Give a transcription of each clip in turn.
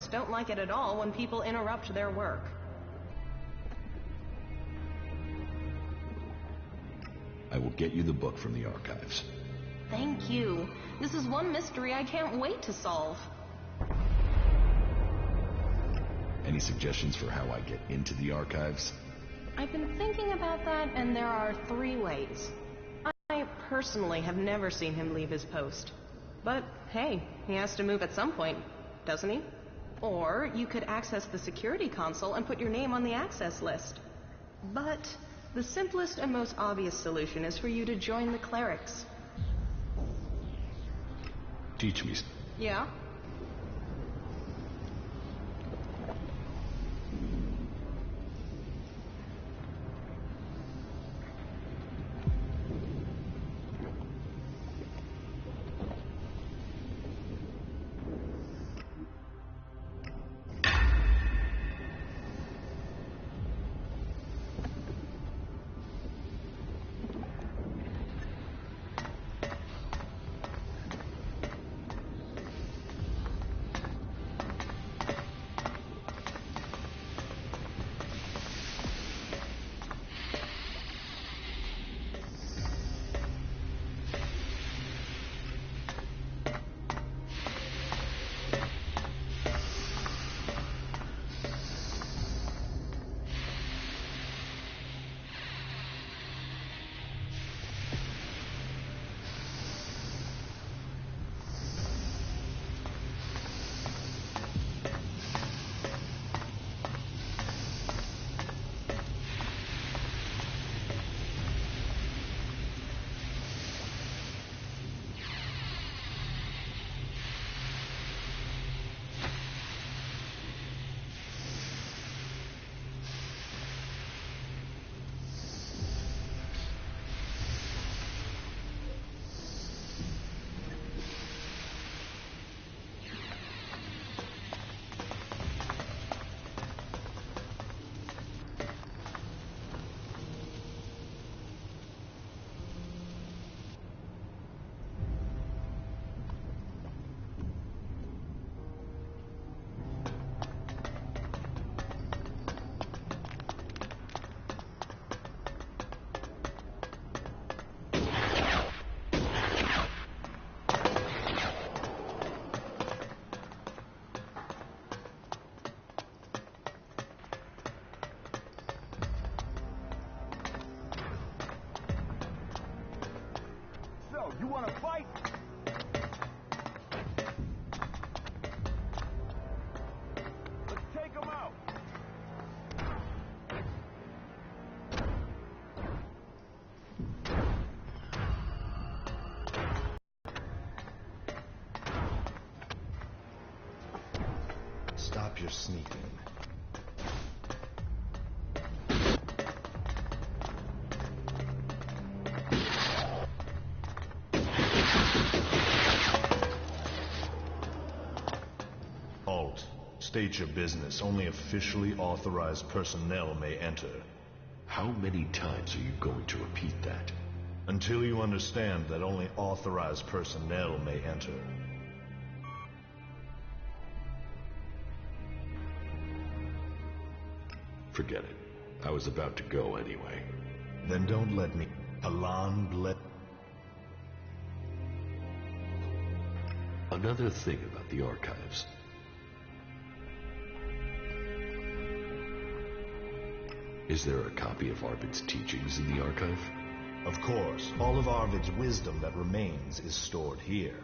clerics don't like it at all when people interrupt their work. I will get you the book from the archives. Thank you. This is one mystery I can't wait to solve. Any suggestions for how I get into the archives? I've been thinking about that, and there are 3 ways. I personally have never seen him leave his post. But hey, he has to move at some point, doesn't he? Or you could access the security console and put your name on the access list. But the simplest and most obvious solution is for you to join the clerics. Teach me. Yeah? You wanna fight? Let's take him out. Stop your sneaking. State your business. Only officially authorized personnel may enter. How many times are you going to repeat that? Until you understand that only authorized personnel may enter. Forget it. I was about to go anyway. Then don't let me. Another thing about the archives. Is there a copy of Arvid's teachings in the archive? Of course. All of Arvid's wisdom that remains is stored here.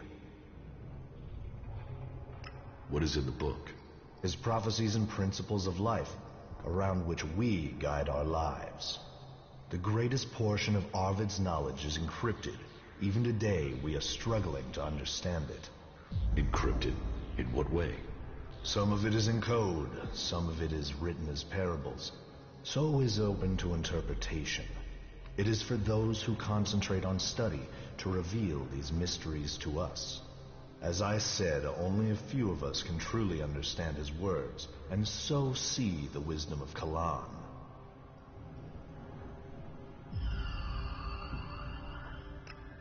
What is in the book? His prophecies and principles of life, around which we guide our lives. The greatest portion of Arvid's knowledge is encrypted. Even today, we are struggling to understand it. Encrypted? In what way? Some of it is in code, some of it is written as parables. So is open to interpretation. It is for those who concentrate on study to reveal these mysteries to us. As I said, only a few of us can truly understand his words, and so see the wisdom of Kalan.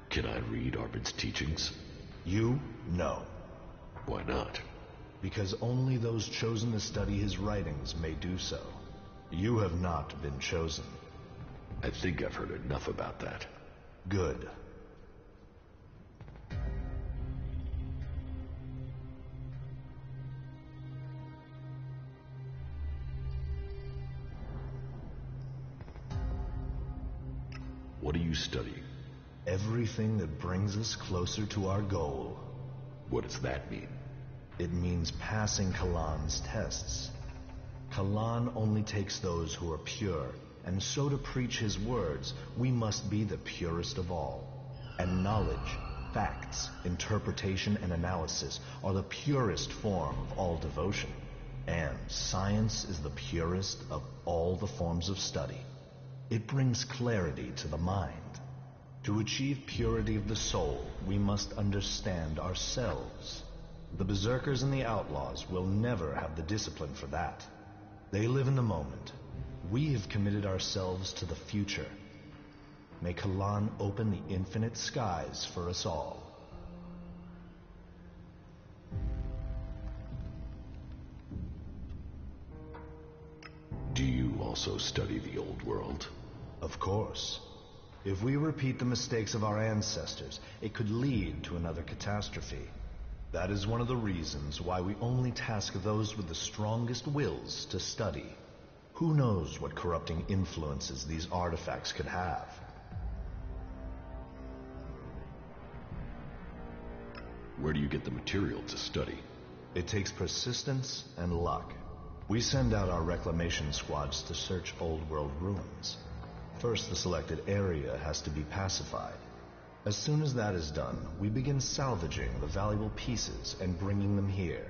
Can I read Arvid's teachings? You? No. Why not? Because only those chosen to study his writings may do so. You have not been chosen. I think I've heard enough about that. Good. What are you studying? Everything that brings us closer to our goal. What does that mean? It means passing Kalan's tests. Kalan only takes those who are pure, and so to preach his words, we must be the purest of all. And knowledge, facts, interpretation, and analysis are the purest form of all devotion. And science is the purest of all the forms of study. It brings clarity to the mind. To achieve purity of the soul, we must understand ourselves. The berserkers and the outlaws will never have the discipline for that. They live in the moment. We have committed ourselves to the future. May Kalan open the infinite skies for us all. Do you also study the old world? Of course. If we repeat the mistakes of our ancestors, it could lead to another catastrophe. That is one of the reasons why we only task those with the strongest wills to study. Who knows what corrupting influences these artifacts could have? Where do you get the material to study? It takes persistence and luck. We send out our reclamation squads to search old world ruins. First, the selected area has to be pacified. As soon as that is done, we begin salvaging the valuable pieces and bringing them here.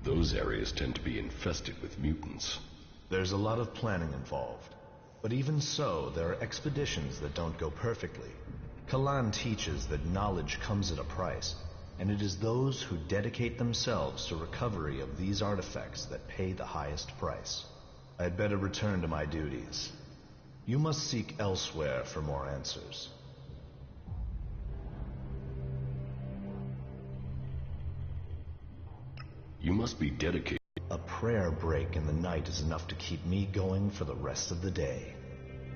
Those areas tend to be infested with mutants. There's a lot of planning involved. But even so, there are expeditions that don't go perfectly. Kalan teaches that knowledge comes at a price, and it is those who dedicate themselves to recovery of these artifacts that pay the highest price. I'd better return to my duties. You must seek elsewhere for more answers. You must be dedicated. A prayer break in the night is enough to keep me going for the rest of the day.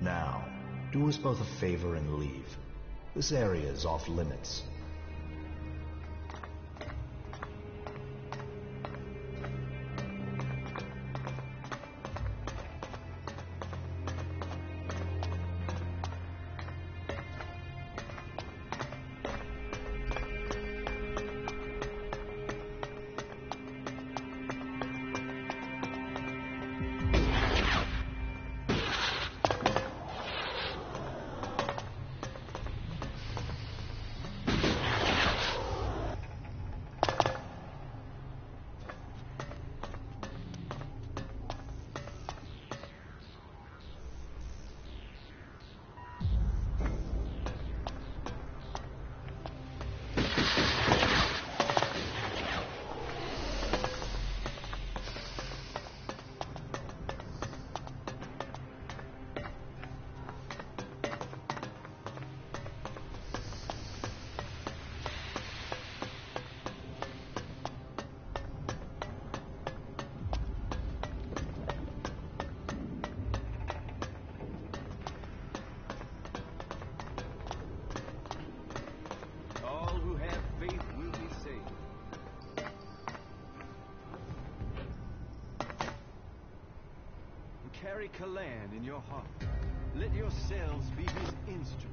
Now, do us both a favor and leave. This area is off limits. Carry Kalan in your heart. Let yourselves be his instruments.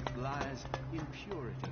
truth lies in purity.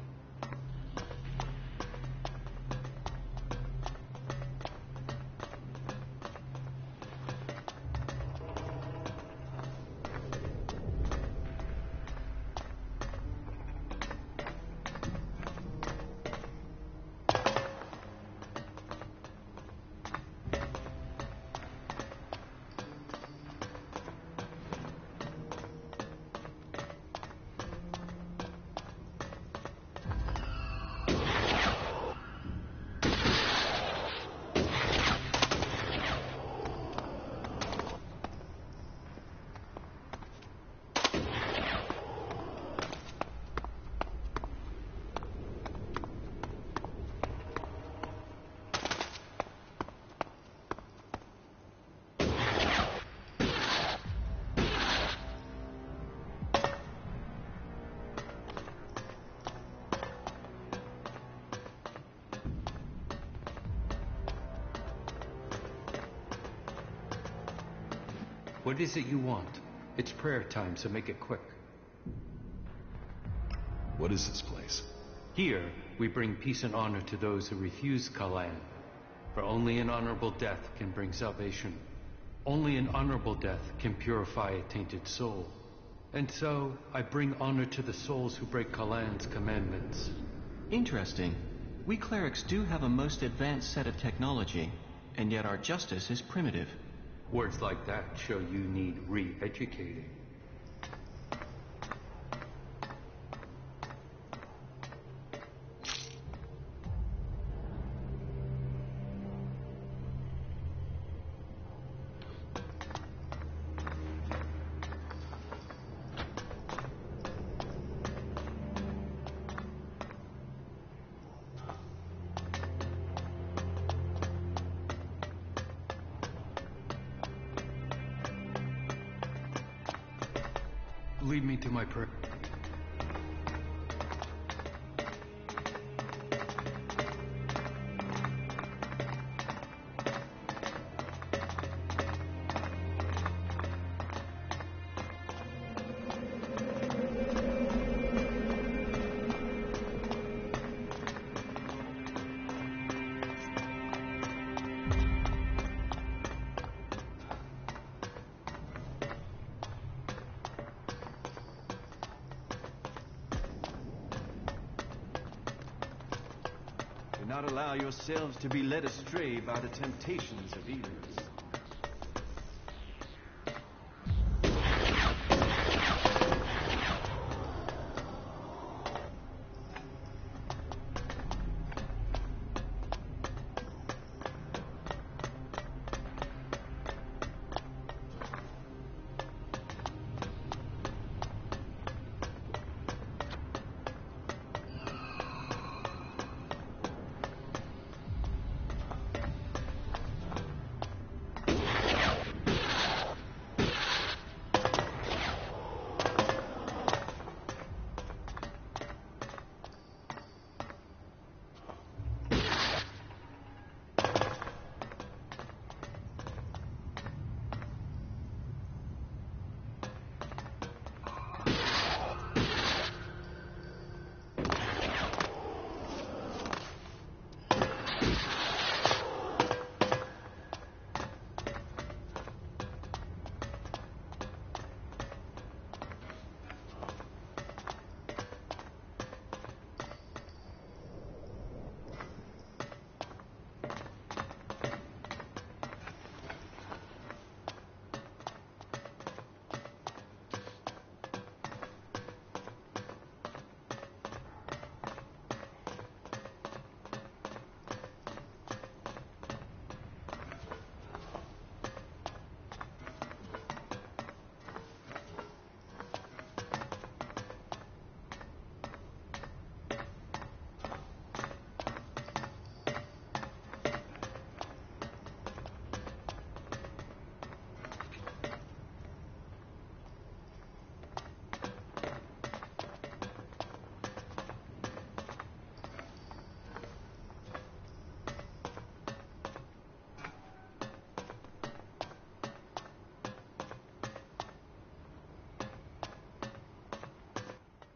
What is it you want? It's prayer time, so make it quick. What is this place? Here, we bring peace and honor to those who refuse Kalan. For only an honorable death can bring salvation. Only an honorable death can purify a tainted soul. And so, I bring honor to the souls who break Kalan's commandments. Interesting. We clerics do have a most advanced set of technology, and yet our justice is primitive. Words like that show you need re-educating. Lead me to my prayer. Do not allow yourselves to be led astray by the temptations of Elex.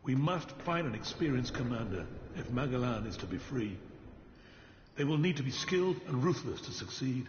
We must find an experienced commander if Magellan is to be free. They will need to be skilled and ruthless to succeed.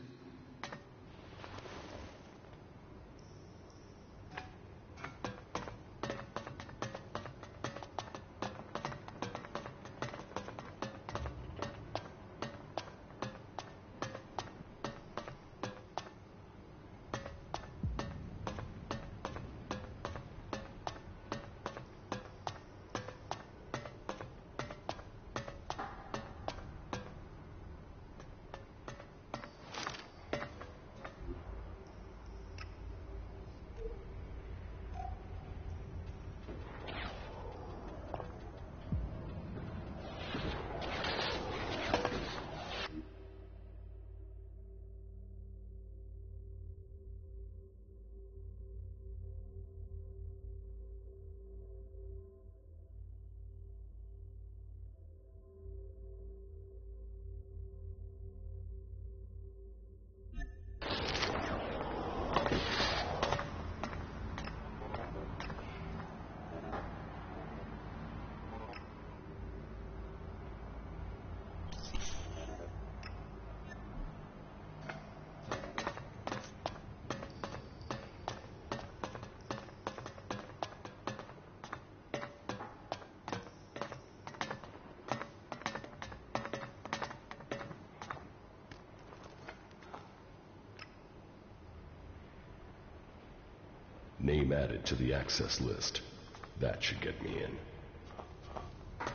Name added to the access list. That should get me in.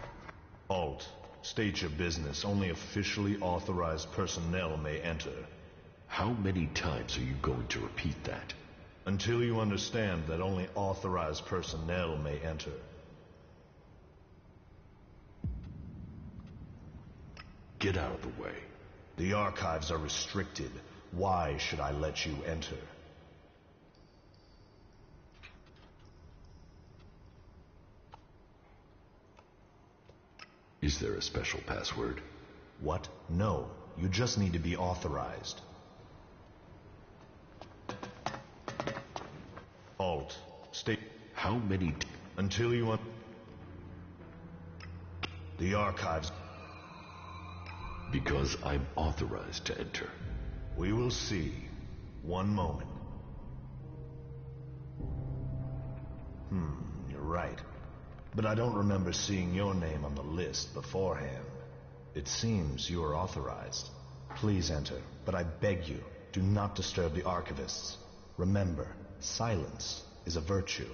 Alt, state your business. Only officially authorized personnel may enter. How many times are you going to repeat that? Until you understand that only authorized personnel may enter. Get out of the way. The archives are restricted. Why should I let you enter? Is there a special password? What? No. You just need to be authorized. Alt. State. How many... Until you... The archives... Because I'm authorized to enter. We will see. One moment. You're right. But I don't remember seeing your name on the list beforehand. It seems you are authorized. Please enter, but I beg you, do not disturb the archivists. Remember, silence is a virtue.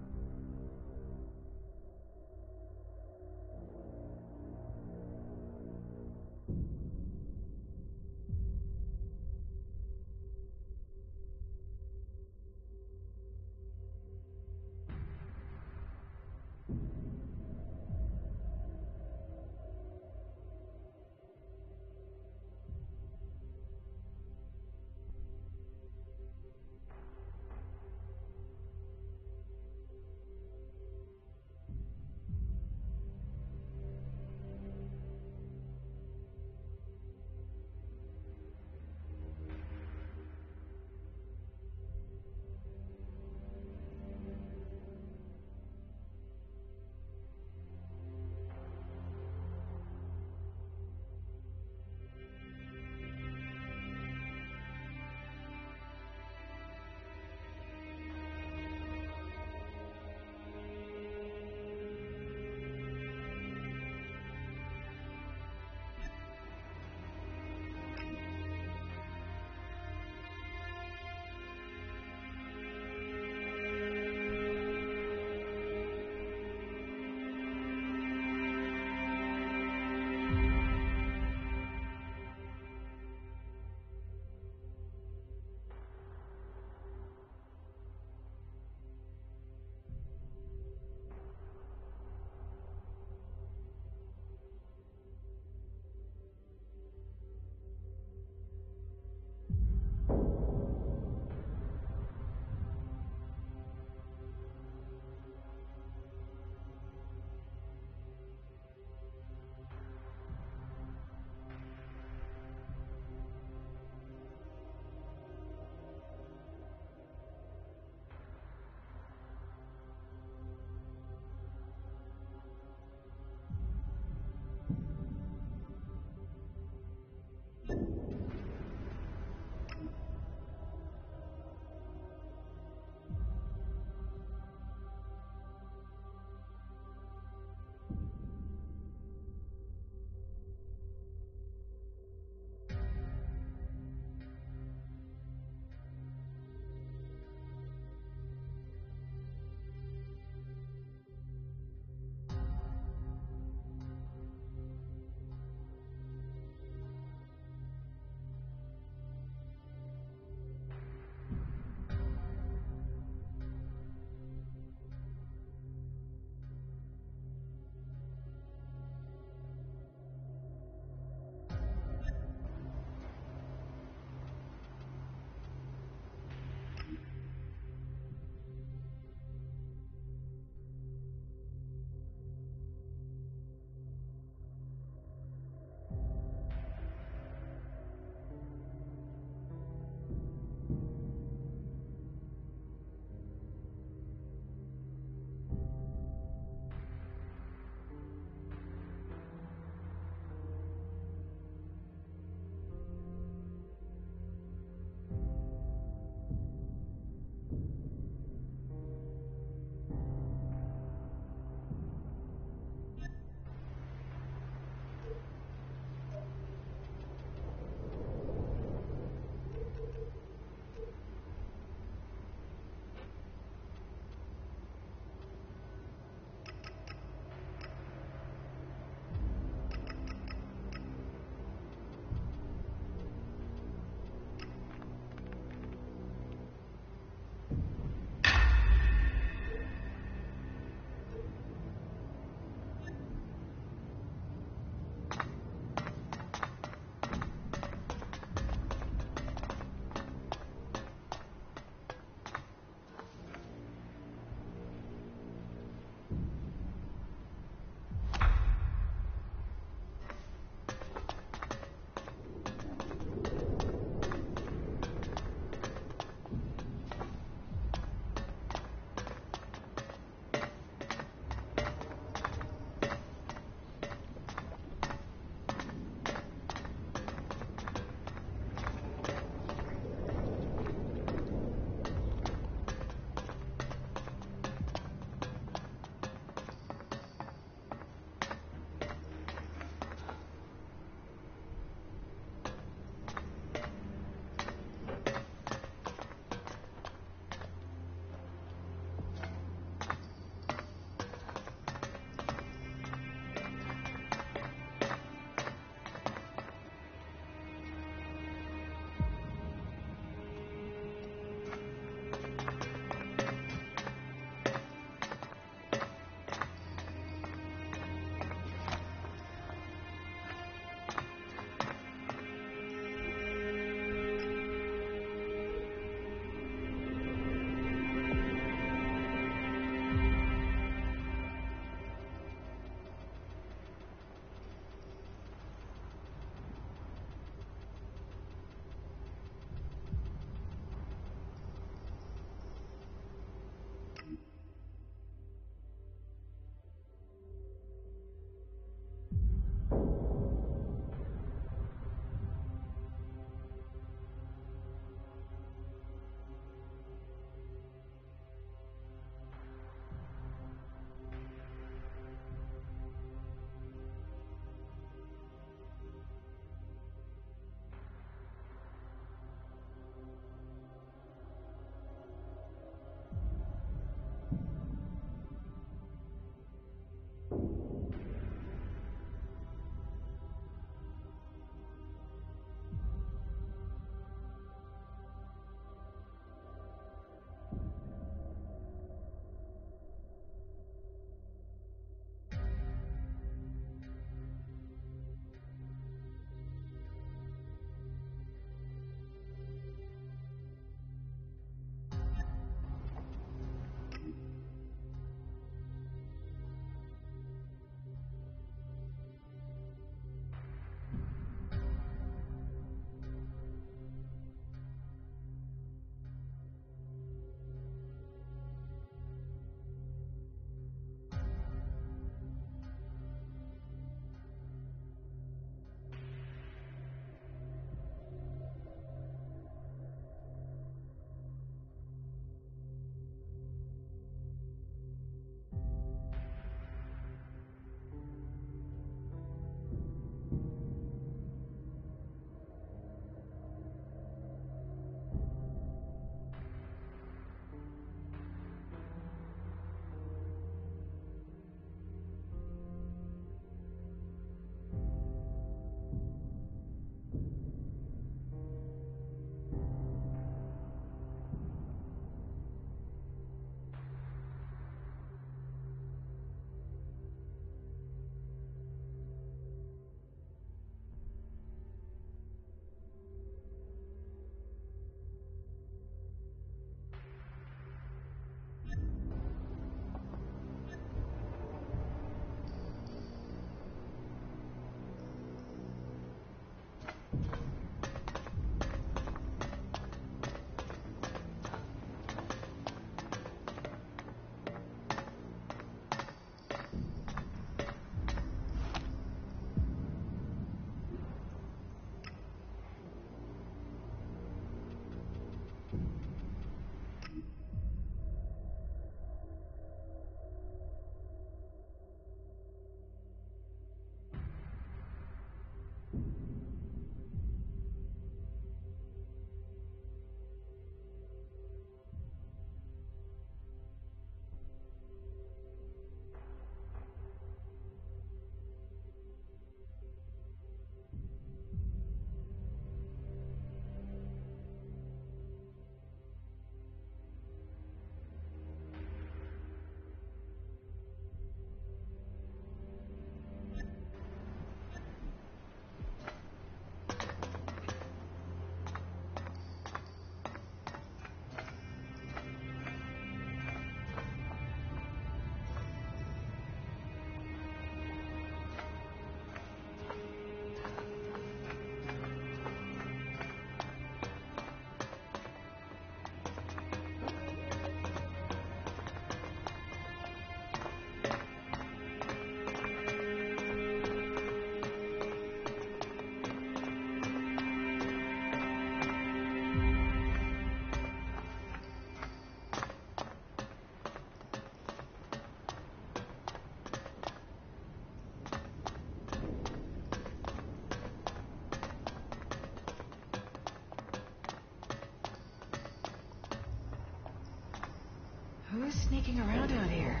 Who's sneaking around out here?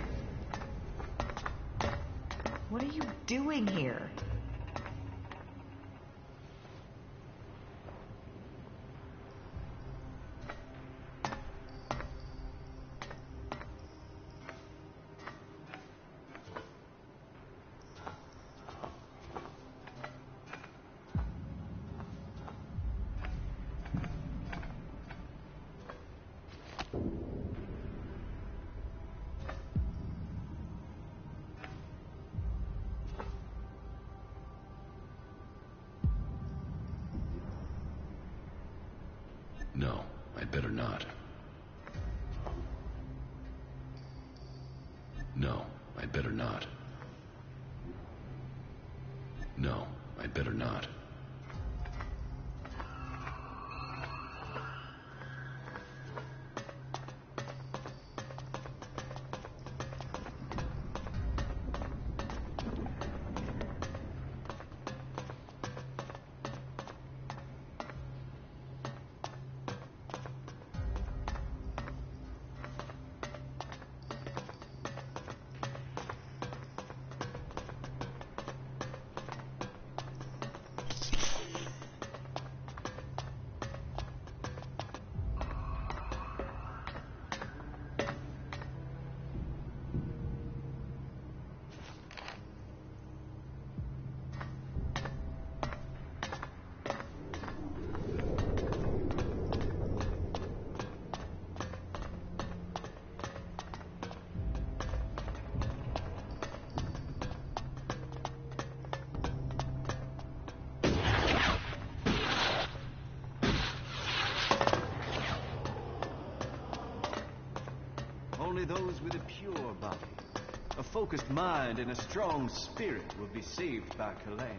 What are you doing here? No, I'd better not. No, I'd better not. No, I'd better not. Only those with a pure body, a focused mind, and a strong spirit will be saved by Kalan.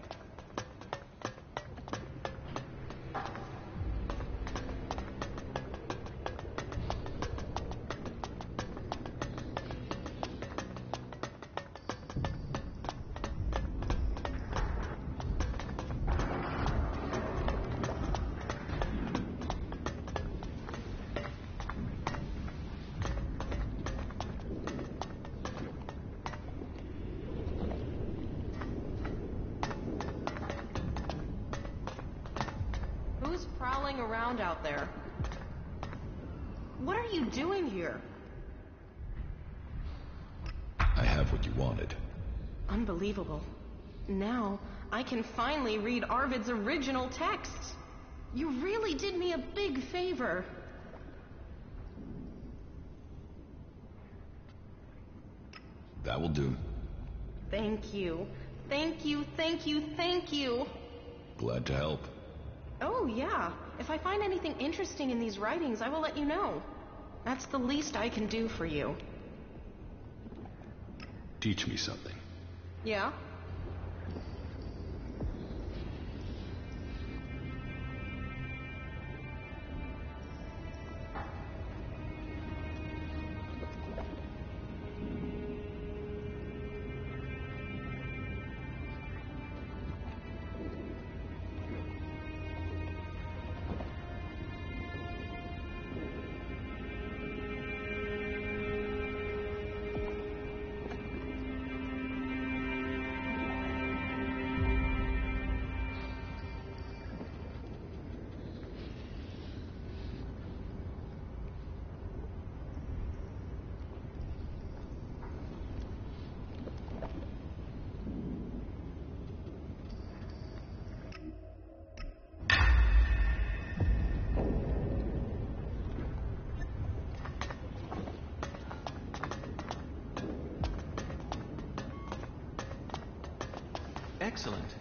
Who's prowling around out there? What are you doing here? I have what you wanted. Unbelievable. Now, I can finally read Arvid's original texts. You really did me a big favor. That will do. Thank you. Thank you, thank you, thank you. Glad to help. Oh, yeah. If I find anything interesting in these writings, I will let you know. That's the least I can do for you. Teach me something. Yeah? Excellent.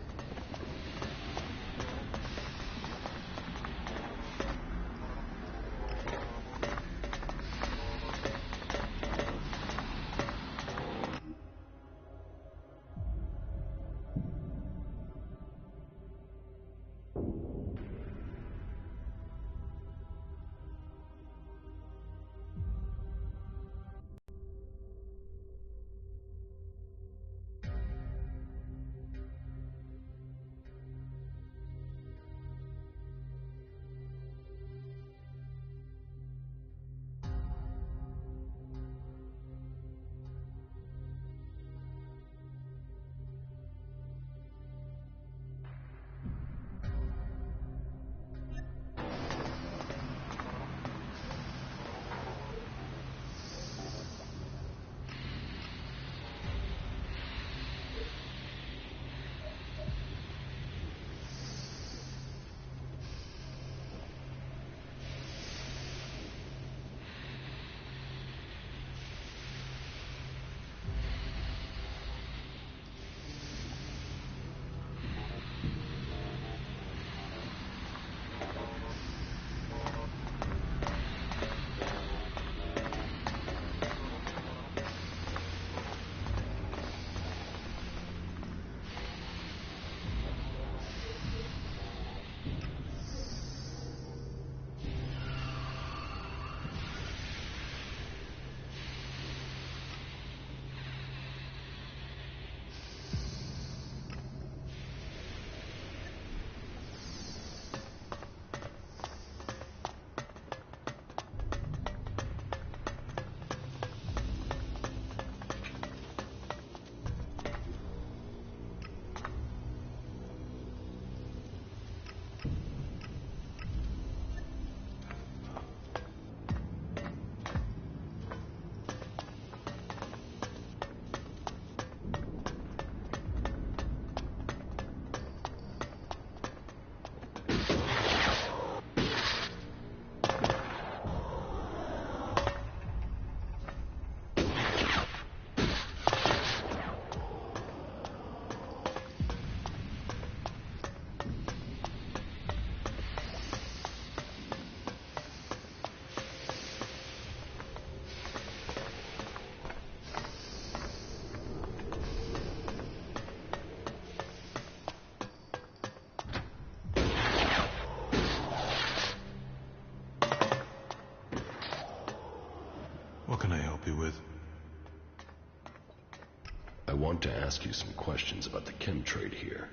want to ask you some questions about the chem trade here.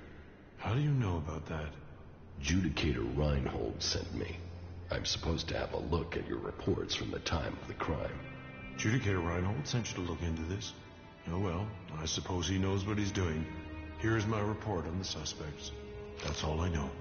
How do you know about that? Judicator Reinhold sent me. I'm supposed to have a look at your reports from the time of the crime. Judicator Reinhold sent you to look into this? Oh well, I suppose he knows what he's doing. Here's my report on the suspects. That's all I know.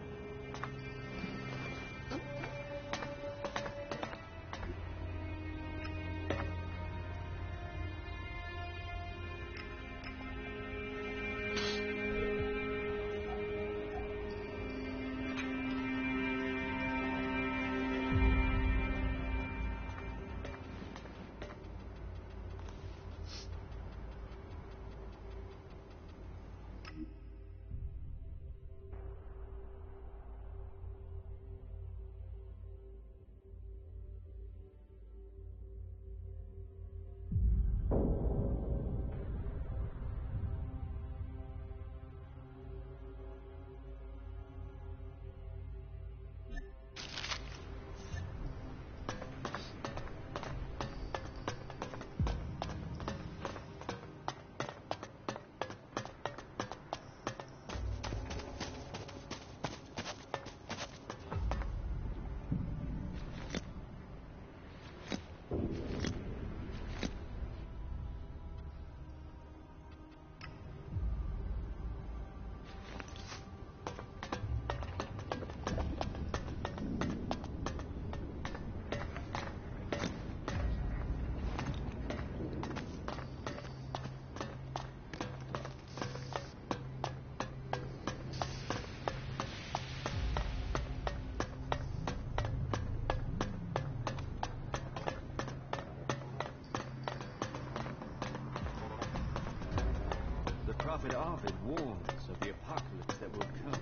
Prophet Arvid warns of the apocalypse that will come.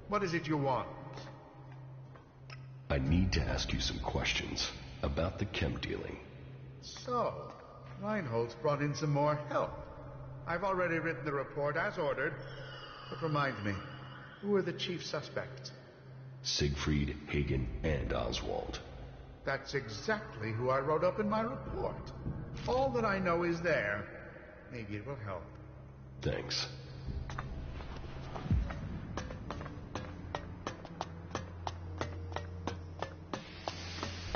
What is it you want? I need to ask you some questions about the chem dealing. So, Reinhold's brought in some more help. I've already written the report as ordered. But remind me, who are the chief suspects? Siegfried, Hagen, and Oswald. That's exactly who I wrote up in my report. All that I know is there. Maybe it will help. Thanks.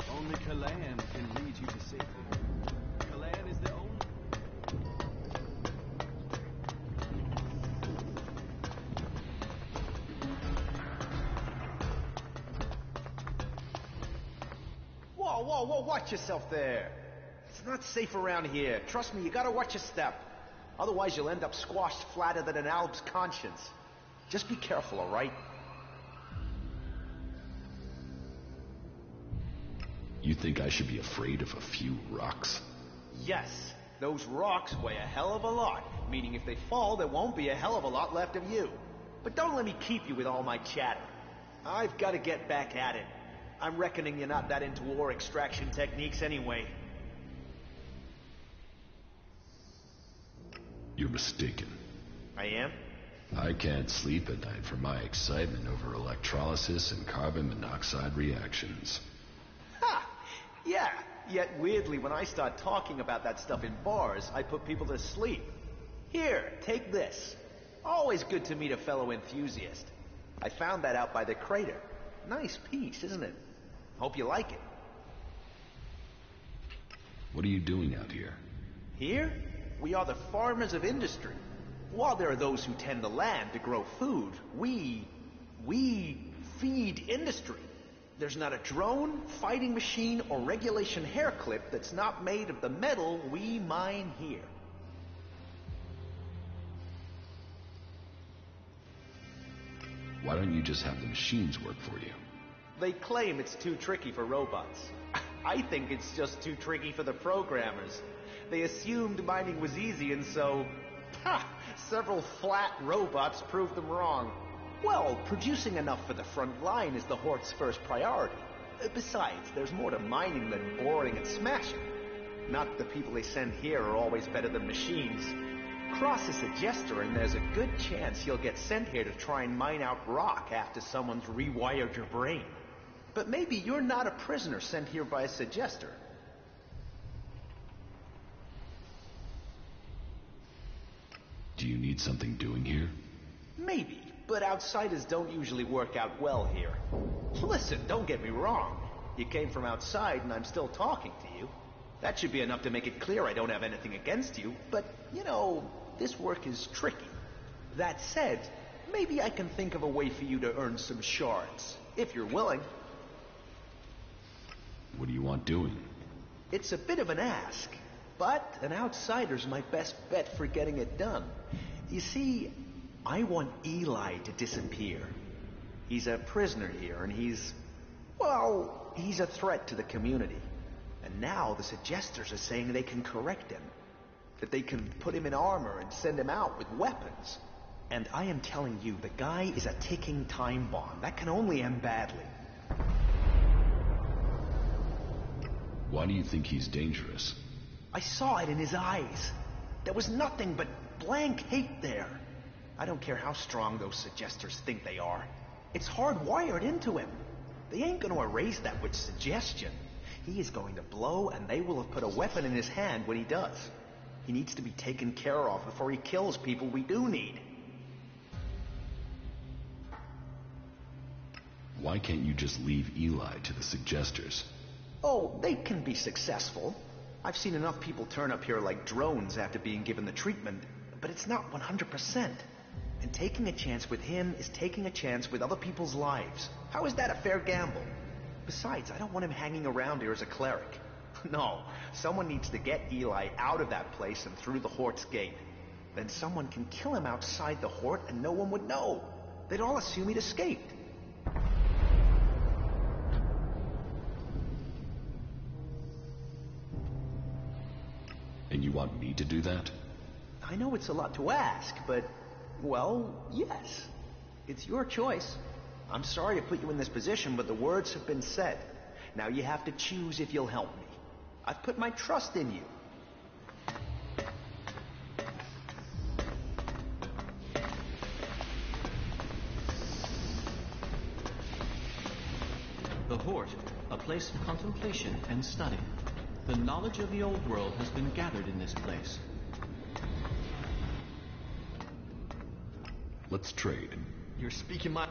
Only Kalan can lead you to safety. Kalan is the only... Whoa, watch yourself there. It's not safe around here. Trust me, you gotta watch your step. Otherwise you'll end up squashed flatter than an Alb's conscience. Just be careful, all right? You think I should be afraid of a few rocks? Yes, those rocks weigh a hell of a lot, meaning if they fall, there won't be a hell of a lot left of you. But don't let me keep you with all my chatter. I've got to get back at it. I'm reckoning you're not that into ore extraction techniques anyway. You're mistaken. I am? I can't sleep at night for my excitement over electrolysis and carbon monoxide reactions. Ha! Yeah, yet weirdly when I start talking about that stuff in bars, I put people to sleep. Here, take this. Always good to meet a fellow enthusiast. I found that out by the crater. Nice piece, isn't it? Hope you like it. What are you doing out here? Here? We are the farmers of industry. While there are those who tend the land to grow food, we feed industry. There's not a drone, fighting machine, or regulation hair clip that's not made of the metal we mine here. Why don't you just have the machines work for you? They claim it's too tricky for robots. I think it's just too tricky for the programmers. They assumed mining was easy, and so... several flat robots proved them wrong. Well, producing enough for the front line is the Hort's first priority. Besides, there's more to mining than boring and smashing. Not that the people they send here are always better than machines. Cross a suggester and there's a good chance you'll get sent here to try and mine out rock after someone's rewired your brain. But maybe you're not a prisoner sent here by a suggester. Do you need something doing here? Maybe, but outsiders don't usually work out well here. Listen, don't get me wrong. You came from outside and I'm still talking to you. That should be enough to make it clear I don't have anything against you, but, you know, this work is tricky. That said, maybe I can think of a way for you to earn some shards, if you're willing. What do you want doing? It's a bit of an ask, but an outsider's my best bet for getting it done. You see, I want Eli to disappear. He's a prisoner here, and he's a threat to the community. And now the suggesters are saying they can correct him. That they can put him in armor and send him out with weapons. And I am telling you, the guy is a ticking time bomb. That can only end badly. Why do you think he's dangerous? I saw it in his eyes. There was nothing but blank hate there. I don't care how strong those suggesters think they are. It's hardwired into him. They ain't gonna erase that with suggestion. He is going to blow, and they will have put a weapon in his hand when he does. He needs to be taken care of before he kills people we do need. Why can't you just leave Eli to the suggesters? Oh, they can be successful. I've seen enough people turn up here like drones after being given the treatment, but it's not 100%. And taking a chance with him is taking a chance with other people's lives. How is that a fair gamble? Besides, I don't want him hanging around here as a cleric. No, someone needs to get Eli out of that place and through the Hort's gate. Then someone can kill him outside the Hort and no one would know. They'd all assume he'd escaped. And you want me to do that? I know it's a lot to ask, but, well, yes. It's your choice. I'm sorry to put you in this position, but the words have been said. Now you have to choose if you'll help me. I've put my trust in you. The Hort, a place of contemplation and study. The knowledge of the old world has been gathered in this place. Let's trade. You're speaking my...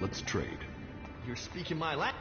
Let's trade. You're speaking my Latin.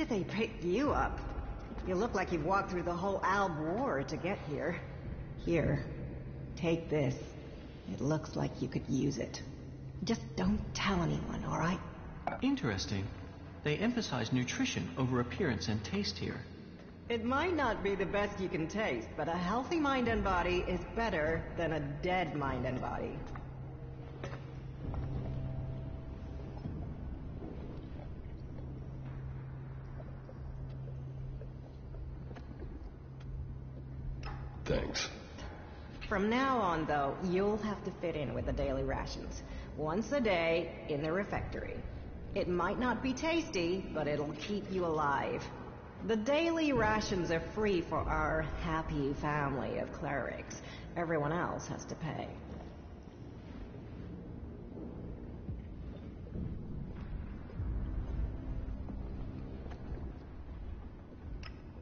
did they pick you up? You look like you've walked through the whole Alb War to get here. Here, take this. It looks like you could use it. Just don't tell anyone, all right? Interesting. They emphasize nutrition over appearance and taste here. It might not be the best you can taste, but a healthy mind and body is better than a dead mind and body. Thanks. From now on, though, you'll have to fit in with the daily rations. Once a day, in the refectory. It might not be tasty, but it'll keep you alive. The daily rations are free for our happy family of clerics. Everyone else has to pay.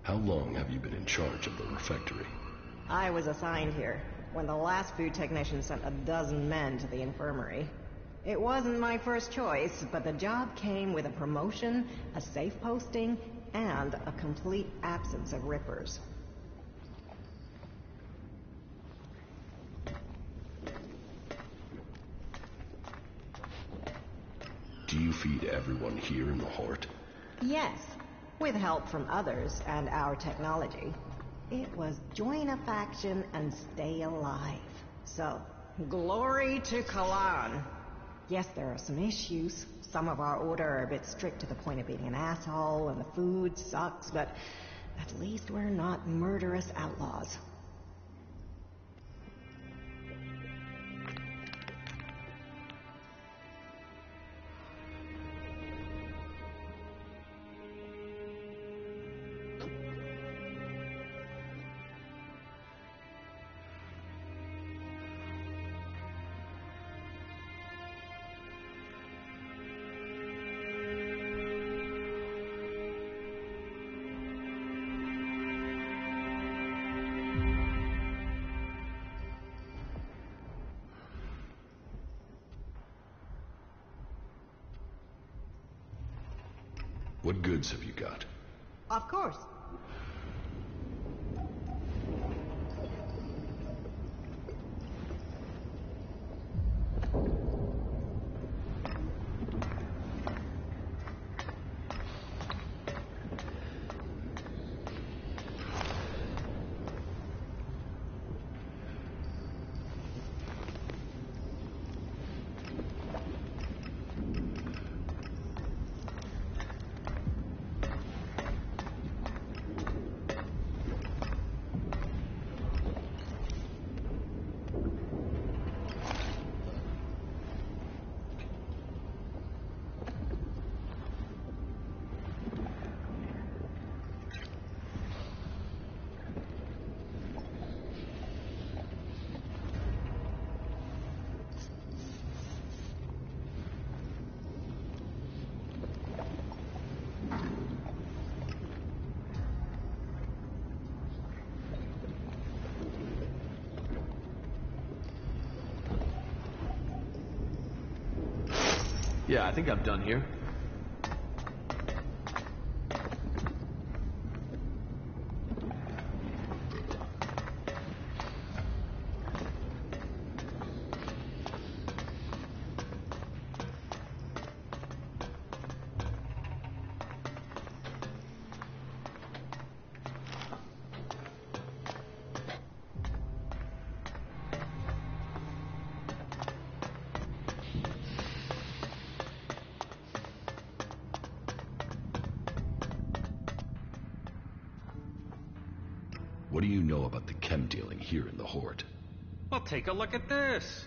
How long have you been in charge of the refectory? I was assigned here when the last food technician sent a dozen men to the infirmary. It wasn't my first choice, but the job came with a promotion, a safe posting, and a complete absence of rippers. Do you feed everyone here in the Hort? Yes, with help from others and our technology. It was join a faction and stay alive. So, glory to Kalan. Yes, there are some issues. Some of our order are a bit strict to the point of being an asshole, and the food sucks, but at least we're not murderous outlaws. What goods have you got? Of course. Yeah, I think I'm done here. What do you know about the chem dealing here in the Hort? Well, take a look at this.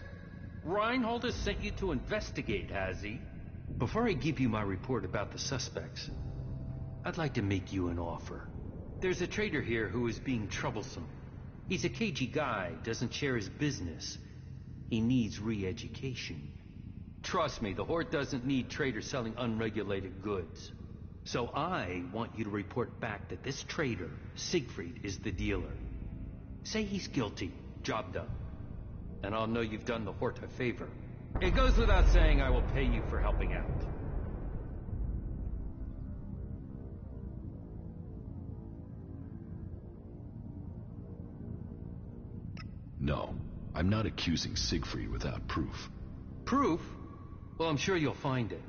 Reinhold has sent you to investigate, has he? Before I give you my report about the suspects, I'd like to make you an offer. There's a trader here who is being troublesome. He's a cagey guy, doesn't share his business. He needs re-education. Trust me, the Hort doesn't need traders selling unregulated goods. So I want you to report back that this trader, Siegfried, is the dealer. Say he's guilty, job done. And I'll know you've done the Hort a favor. It goes without saying I will pay you for helping out. No, I'm not accusing Siegfried without proof. Proof? Well, I'm sure you'll find it.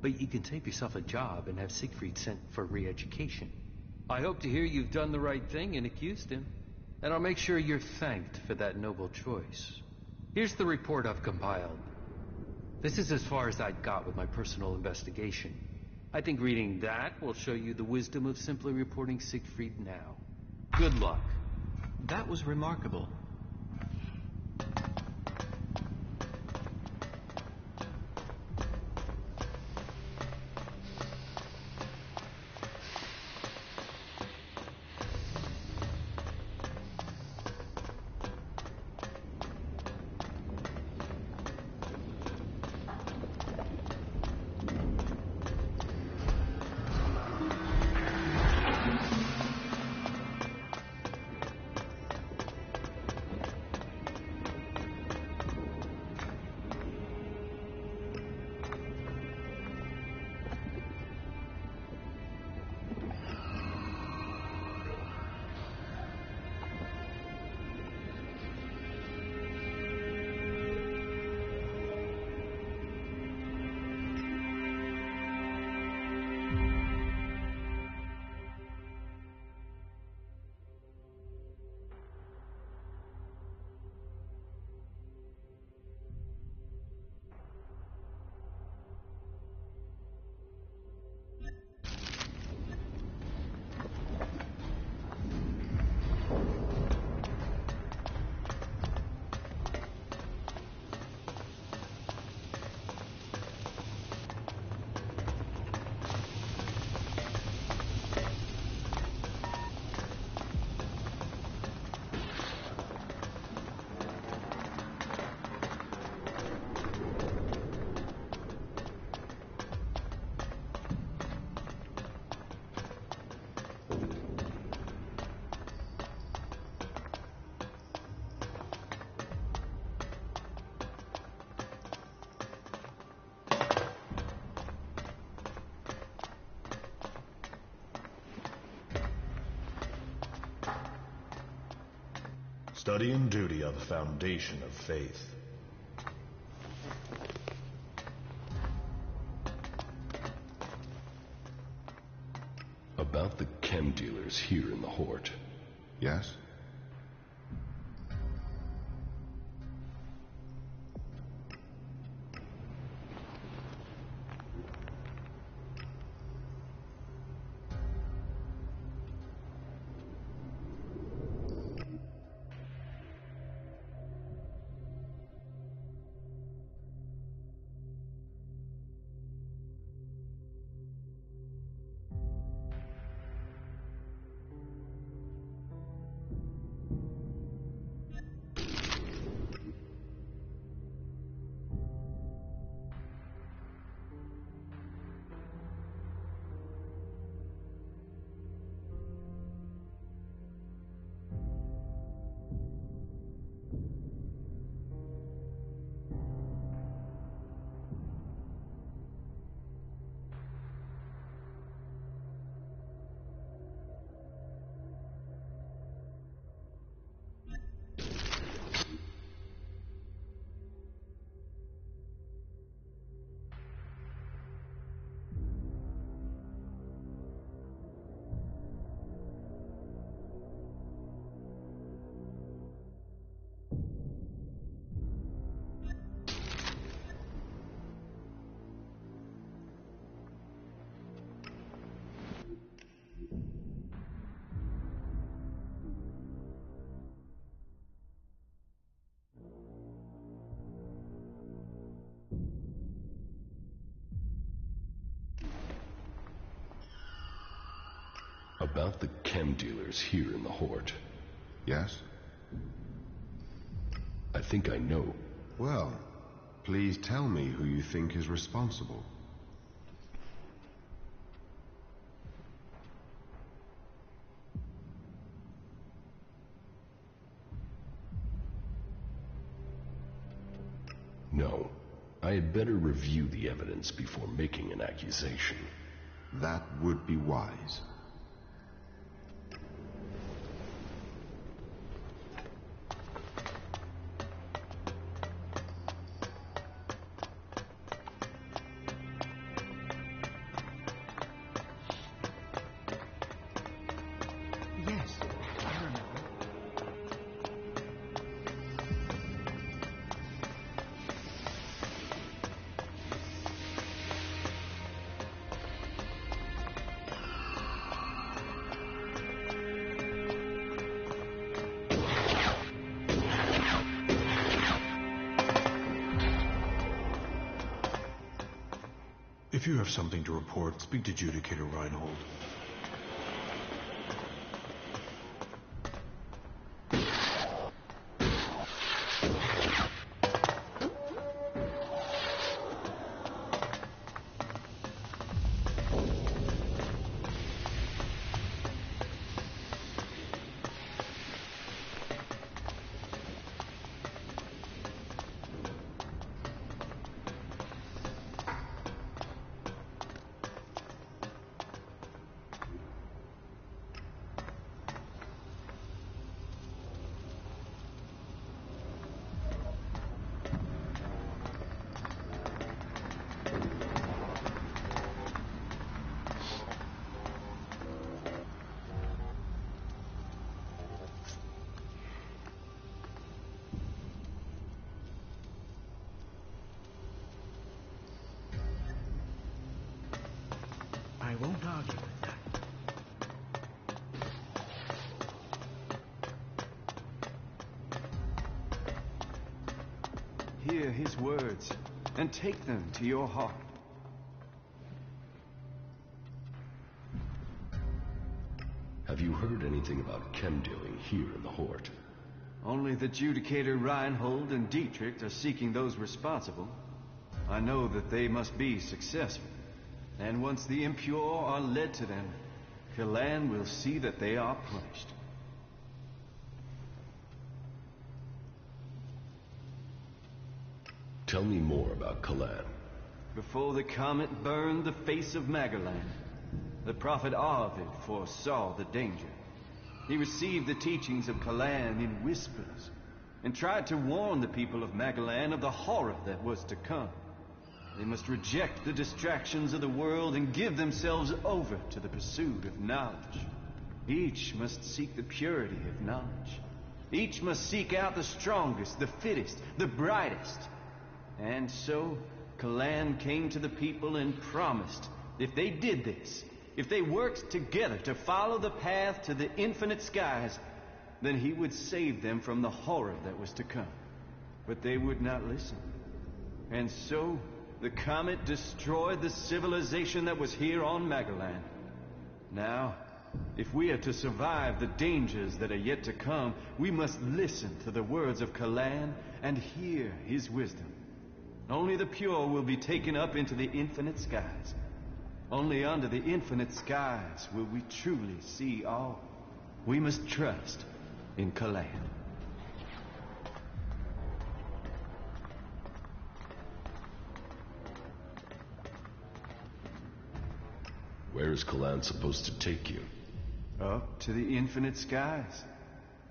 But you can save yourself a job and have Siegfried sent for re-education. I hope to hear you've done the right thing and accused him. And I'll make sure you're thanked for that noble choice. Here's the report I've compiled. This is as far as I got with my personal investigation. I think reading that will show you the wisdom of simply reporting Siegfried now. Good luck. That was remarkable. Study and duty are the foundation of faith. About the chem dealers here in the Hort. Yes? About the chem dealers here in the Hort. Yes? I think I know. Well, please tell me who you think is responsible. No. I had better review the evidence before making an accusation. That would be wise. If you have something to report, speak to Adjudicator Reinhold. I won't argue with that. Hear his words, and take them to your heart. Have you heard anything about chem dealing here in the Hort? Only the Adjudicator Reinhold and Dietrich are seeking those responsible. I know that they must be successful. And once the impure are led to them, Kalan will see that they are punished. Tell me more about Kalan. Before the comet burned the face of Magalan, the prophet Arvid foresaw the danger. He received the teachings of Kalan in whispers, and tried to warn the people of Magalan of the horror that was to come. They must reject the distractions of the world and give themselves over to the pursuit of knowledge. Each must seek the purity of knowledge. Each must seek out the strongest, the fittest, the brightest. And so, Kalan came to the people and promised, if they did this, if they worked together to follow the path to the infinite skies, then he would save them from the horror that was to come. But they would not listen. And so, the comet destroyed the civilization that was here on Magalan. Now, if we are to survive the dangers that are yet to come, we must listen to the words of Kalan and hear his wisdom. Only the pure will be taken up into the infinite skies. Only under the infinite skies will we truly see all. We must trust in Kalan. Where is Kalan supposed to take you? Up to the infinite skies,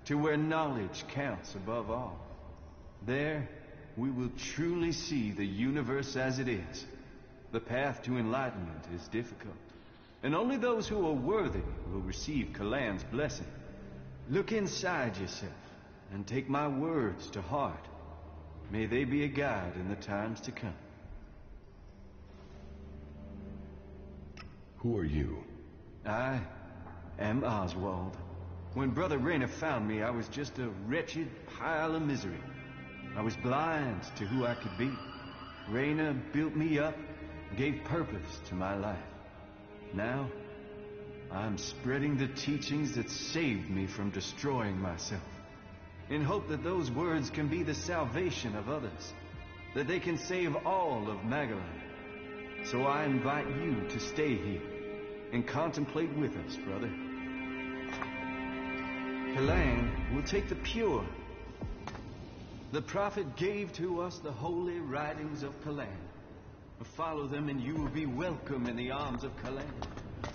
to where knowledge counts above all. There, we will truly see the universe as it is. The path to enlightenment is difficult, and only those who are worthy will receive Kalan's blessing. Look inside yourself, and take my words to heart. May they be a guide in the times to come. Who are you? I am Oswald. When Brother Rayner found me, I was just a wretched pile of misery. I was blind to who I could be. Rayner built me up, gave purpose to my life. Now, I'm spreading the teachings that saved me from destroying myself, in hope that those words can be the salvation of others, that they can save all of Magalan. So I invite you to stay here and contemplate with us, brother. Kalan will take the pure. The prophet gave to us the holy writings of Kalan. Follow them and you will be welcome in the arms of Kalan.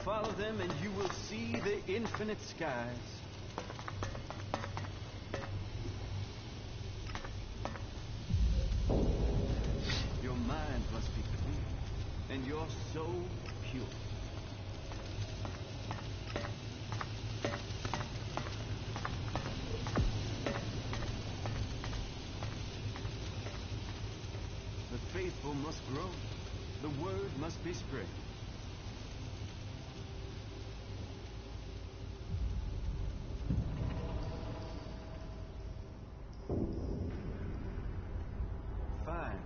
Follow them and you will see the infinite skies. Your mind must be clear and your soul pure. The faithful must grow. The word must be spread. Find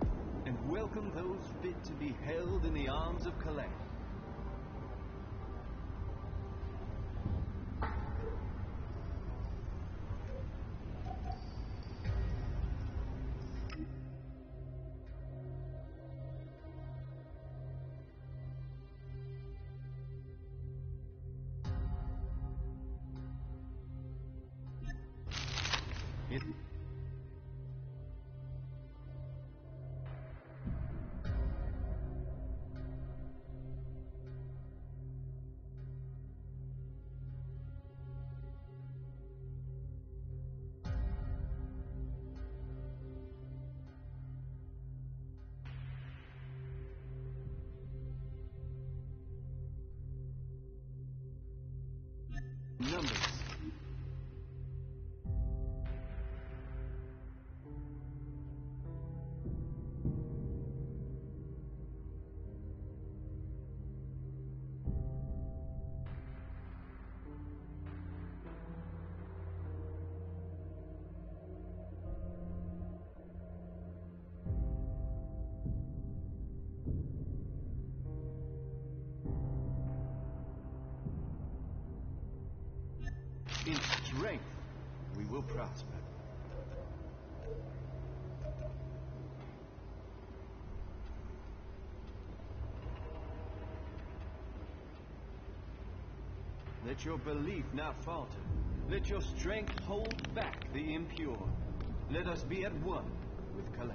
and welcome those fit to be held in the arms arms of Calais. Numbers. In strength, we will prosper. Let your belief not falter. Let your strength hold back the impure. Let us be at one with Calais.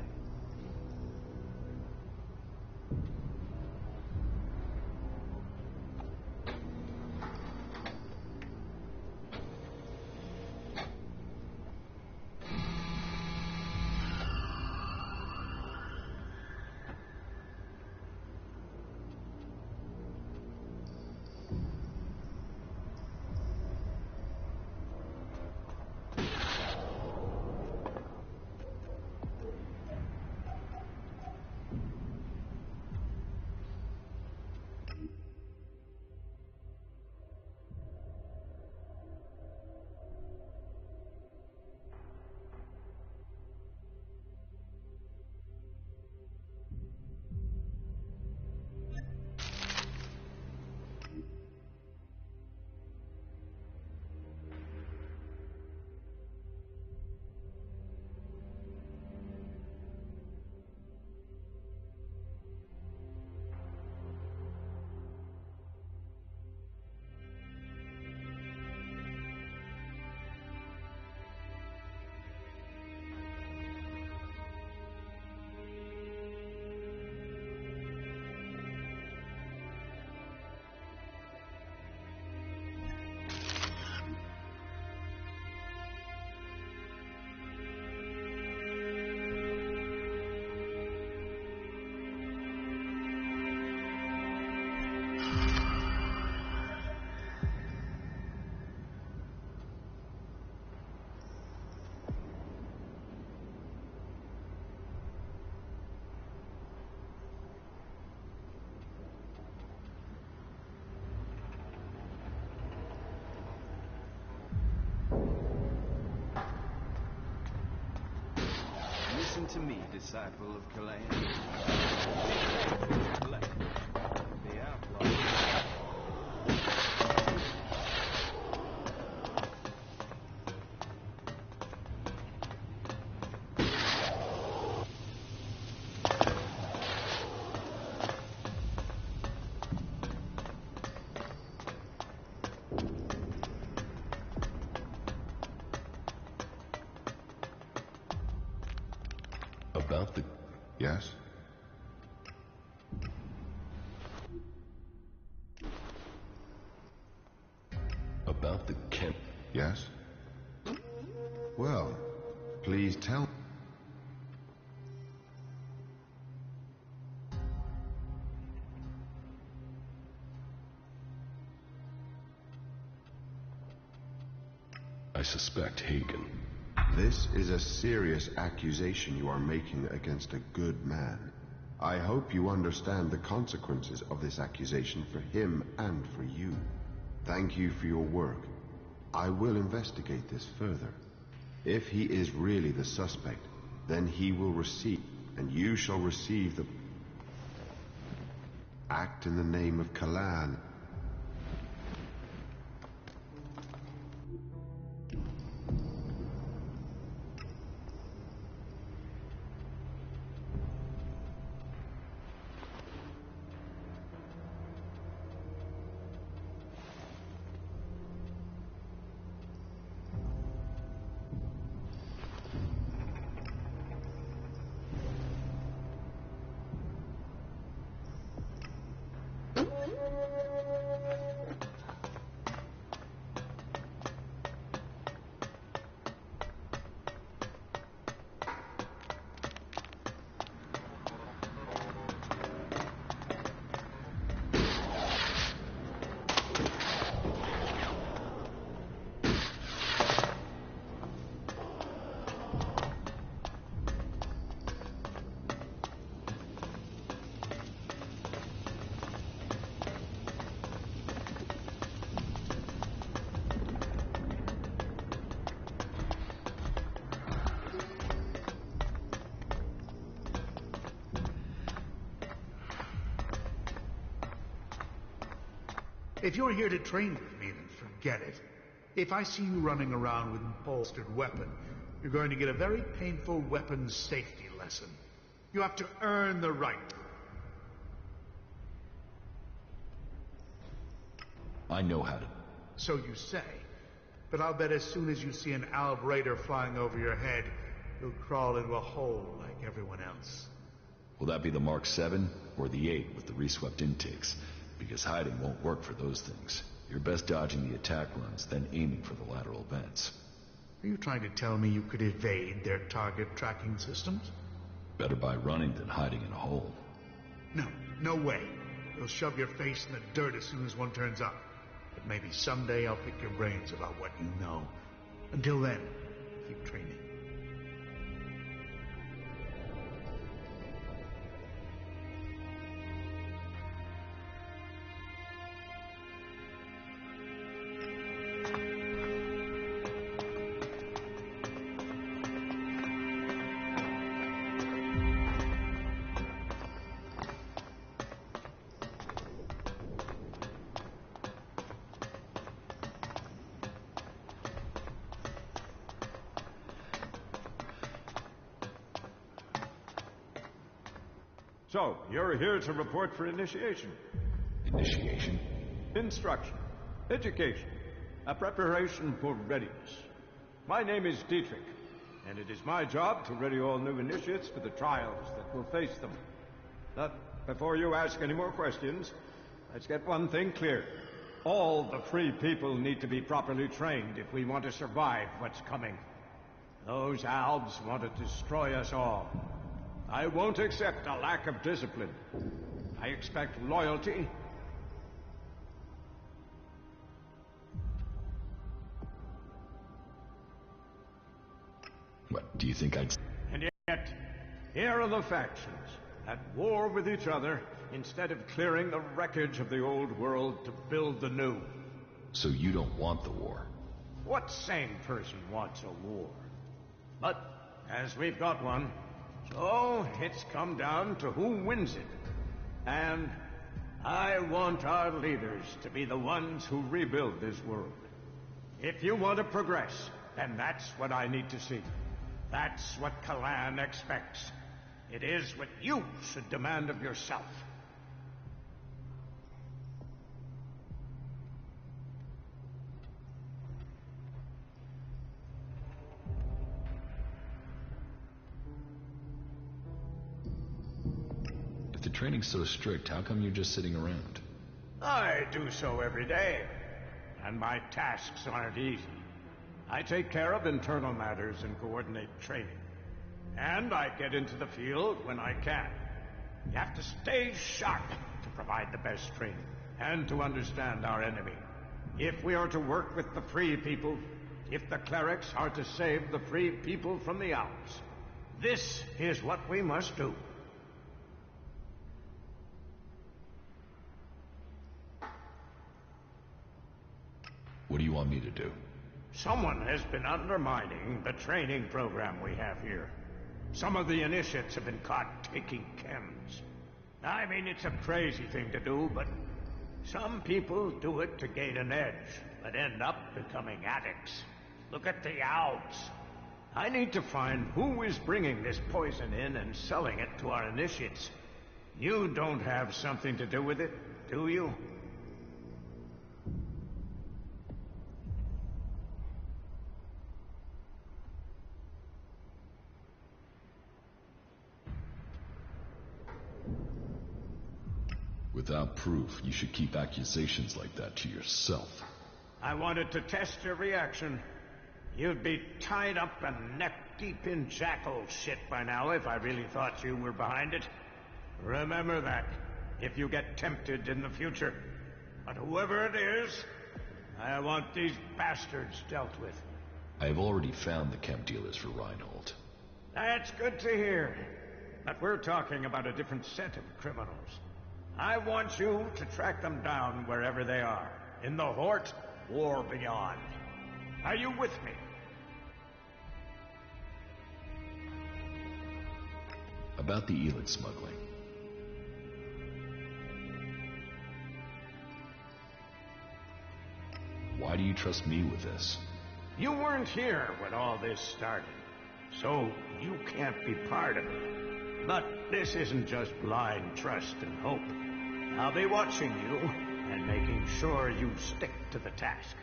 Listen to me, disciple of Calais. The outlaw. About the... Yes? About the Kent... Yes? Well, please tell... I suspect Hagen. This is a serious accusation you are making against a good man. I hope you understand the consequences of this accusation for him and for you. Thank you for your work. I will investigate this further. If he is really the suspect, then he will receive, and you shall receive the... Act in the name of Kalan. If you're here to train with me, then forget it. If I see you running around with a bolstered weapon, you're going to get a very painful weapons safety lesson. You have to earn the right. I know how to. So you say. But I'll bet as soon as you see an Alb Raider flying over your head, you'll crawl into a hole like everyone else. Will that be the Mark 7 or the 8 with the reswept intakes? Because hiding won't work for those things. You're best dodging the attack runs, then aiming for the lateral vents. Are you trying to tell me you could evade their target tracking systems? Better by running than hiding in a hole. No, no way. They'll shove your face in the dirt as soon as one turns up. But maybe someday I'll pick your brains about what you know. Until then, keep training. So, you're here to report for initiation. Initiation? Instruction. Education. A preparation for readiness. My name is Dietrich, and it is my job to ready all new initiates for the trials that will face them. But before you ask any more questions, let's get one thing clear. All the free people need to be properly trained if we want to survive what's coming. Those Albs want to destroy us all. I won't accept a lack of discipline. I expect loyalty. What, do you think I'd... And yet, here are the factions, at war with each other, instead of clearing the wreckage of the old world to build the new. So you don't want the war? What sane person wants a war? But, as we've got one, so it's come down to who wins it. And I want our leaders to be the ones who rebuild this world. If you want to progress, then that's what I need to see. That's what Kalan expects. It is what you should demand of yourself. If the training's so strict, how come you're just sitting around? I do so every day, and my tasks aren't easy. I take care of internal matters and coordinate training. And I get into the field when I can. You have to stay sharp to provide the best training, and to understand our enemy. If we are to work with the free people, if the clerics are to save the free people from the Alps, this is what we must do. What do you want me to do? Someone has been undermining the training program we have here. Some of the initiates have been caught taking chems. I mean, it's a crazy thing to do, but some people do it to gain an edge, but end up becoming addicts. Look at the Alps. I need to find who is bringing this poison in and selling it to our initiates. You don't have something to do with it, do you? Without proof, you should keep accusations like that to yourself. I wanted to test your reaction. You'd be tied up and neck-deep in jackal shit by now if I really thought you were behind it. Remember that, if you get tempted in the future. But whoever it is, I want these bastards dealt with. I have already found the chem dealers for Reinhold. That's good to hear. But we're talking about a different set of criminals. I want you to track them down wherever they are, in the Hort or beyond. Are you with me? About the Elex smuggling. Why do you trust me with this? You weren't here when all this started, so you can't be part of it. But this isn't just blind trust and hope. I'll be watching you and making sure you stick to the task.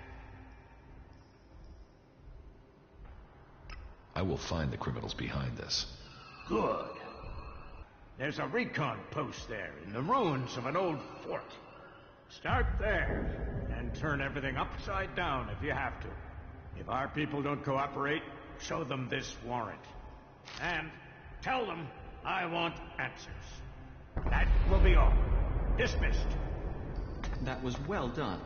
I will find the criminals behind this. Good. There's a recon post there in the ruins of an old fort. Start there and turn everything upside down if you have to. If our people don't cooperate, show them this warrant. And tell them I want answers. That will be all. Dismissed. That was well done.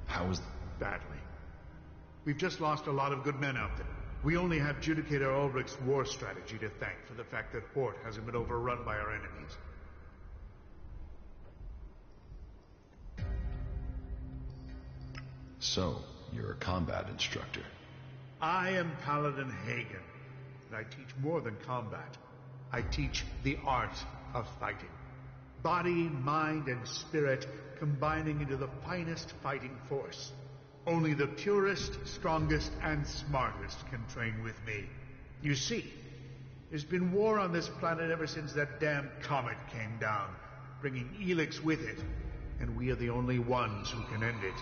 How is... Badly. We've just lost a lot of good men out there. We only have Judicator Ulrich's war strategy to thank for the fact that Hort hasn't been overrun by our enemies. So, you're a combat instructor. I am Paladin Hagen, and I teach more than combat. I teach the art of fighting. Body, mind, and spirit combining into the finest fighting force. Only the purest, strongest, and smartest can train with me. You see, there's been war on this planet ever since that damn comet came down, bringing Elex with it, and we are the only ones who can end it.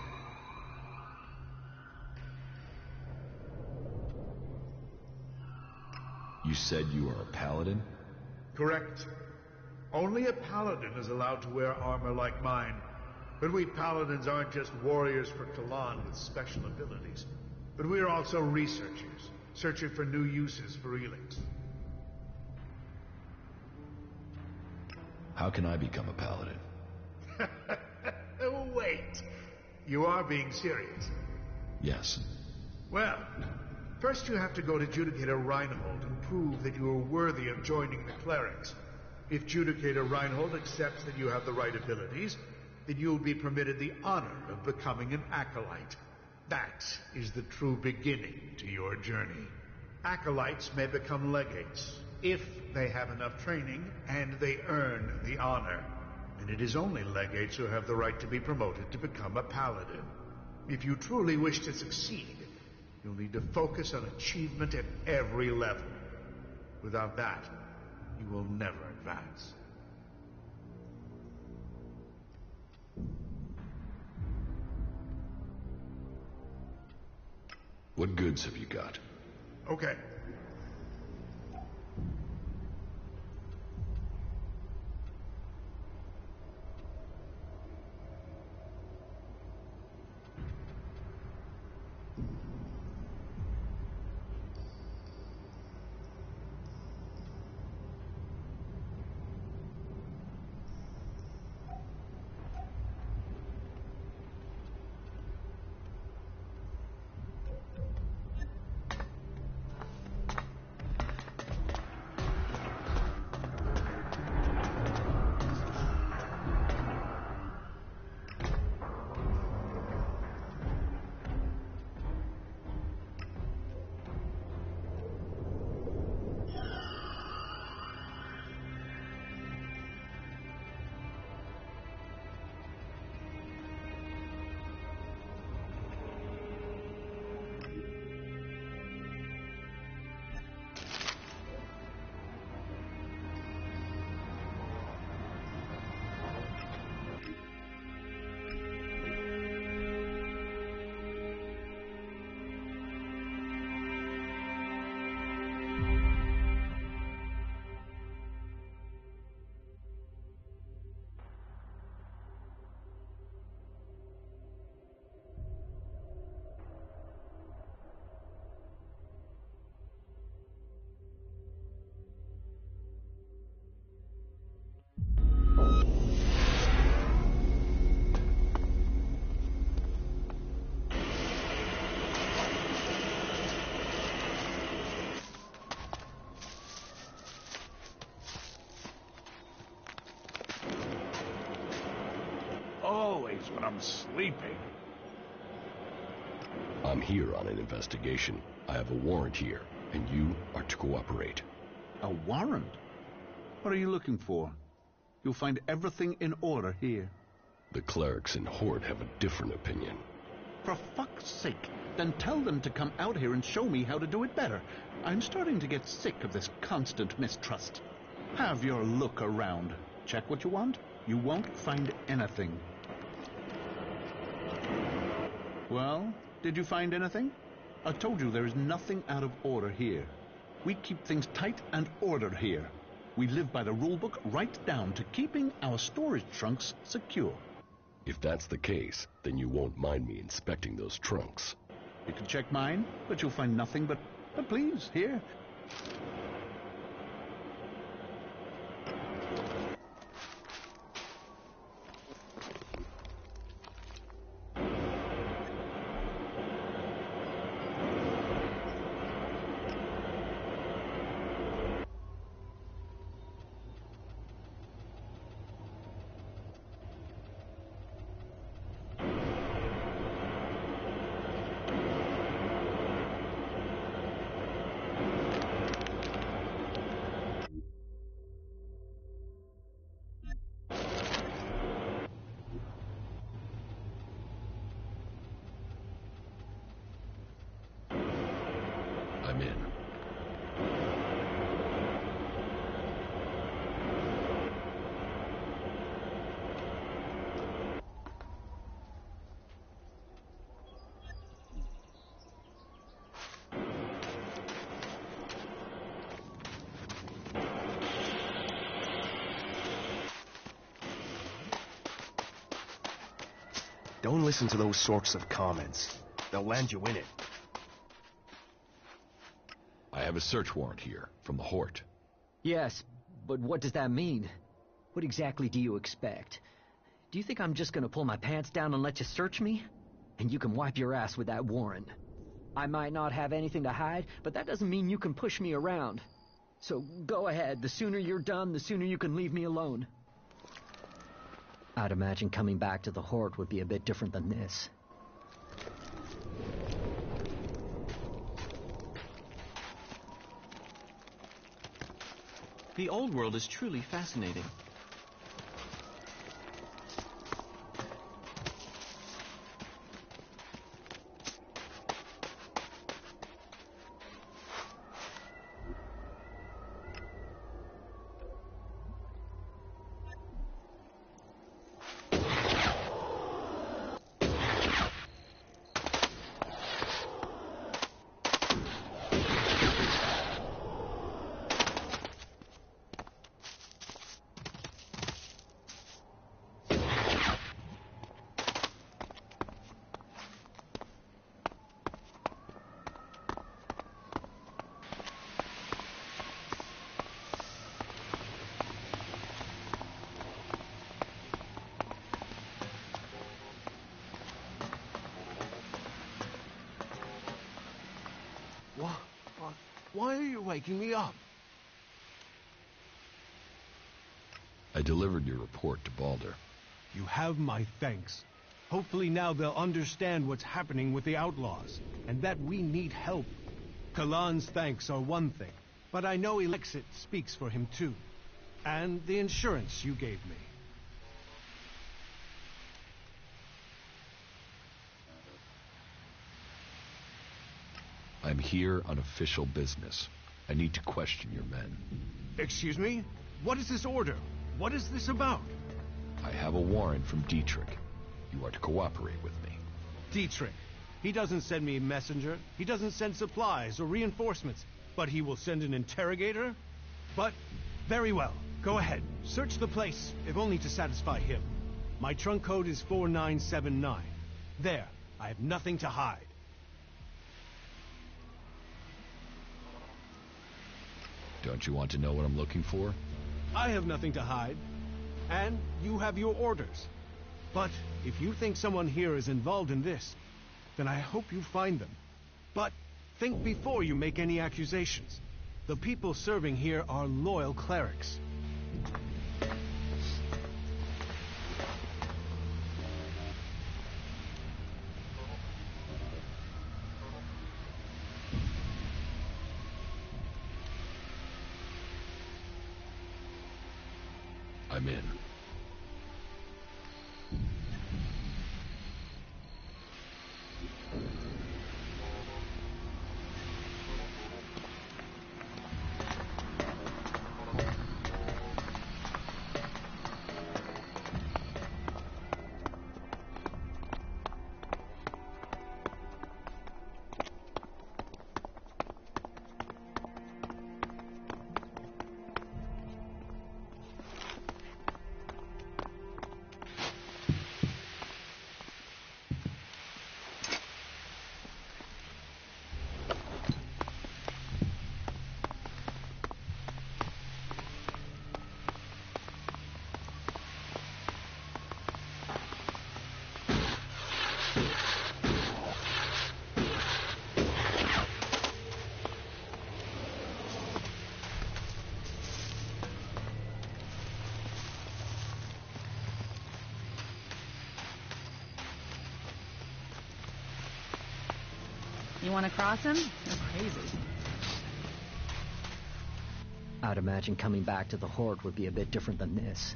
You said you are a paladin? Correct. Only a paladin is allowed to wear armor like mine. But we paladins aren't just warriors for Kalan with special abilities. But we're also researchers, searching for new uses for Elex. How can I become a paladin? Wait. You are being serious? Yes. Well, first you have to go to Judicator Reinhold and prove that you are worthy of joining the clerics. If Judicator Reinhold accepts that you have the right abilities, then you'll be permitted the honor of becoming an acolyte. That is the true beginning to your journey. Acolytes may become legates, if they have enough training and they earn the honor. And it is only legates who have the right to be promoted to become a paladin. If you truly wish to succeed, you'll need to focus on achievement at every level. Without that, you will never advance. What goods have you got? Okay. always when I'm sleeping. I'm here on an investigation. I have a warrant here, and you are to cooperate. A warrant? What are you looking for? You'll find everything in order here. The clerics in Horde have a different opinion. For fuck's sake, then tell them to come out here and show me how to do it better. I'm starting to get sick of this constant mistrust. Have your look around. Check what you want. You won't find anything. Well, did you find anything? I told you there is nothing out of order here. We keep things tight and ordered here. We live by the rulebook right down to keeping our storage trunks secure. If that's the case, then you won't mind me inspecting those trunks. You can check mine, but you'll find nothing but please, here. I'm in. Don't listen to those sorts of comments. They'll land you in it. I have a search warrant here, from the Horde. Yes, but what does that mean? What exactly do you expect? Do you think I'm just gonna pull my pants down and let you search me? And you can wipe your ass with that warrant. I might not have anything to hide, but that doesn't mean you can push me around. So go ahead, the sooner you're done, the sooner you can leave me alone. I'd imagine coming back to the Horde would be a bit different than this. The old world is truly fascinating. Why are you waking me up? I delivered your report to Balder. You have my thanks. Hopefully now they'll understand what's happening with the outlaws, and that we need help. Kalan's thanks are one thing, but I know Elex speaks for him too. And the insurance you gave me. I'm here on official business. I need to question your men. Excuse me? What is this order? What is this about? I have a warrant from Dietrich. You are to cooperate with me. Dietrich. He doesn't send me a messenger. He doesn't send supplies or reinforcements. But he will send an interrogator? But, very well. Go ahead. Search the place, if only to satisfy him. My trunk code is 4979. There. I have nothing to hide. Don't you want to know what I'm looking for? I have nothing to hide. And you have your orders. But if you think someone here is involved in this, then I hope you find them. But think before you make any accusations. The people serving here are loyal clerics. I'm in. You want to cross him? You're crazy. I'd imagine coming back to the Horde would be a bit different than this.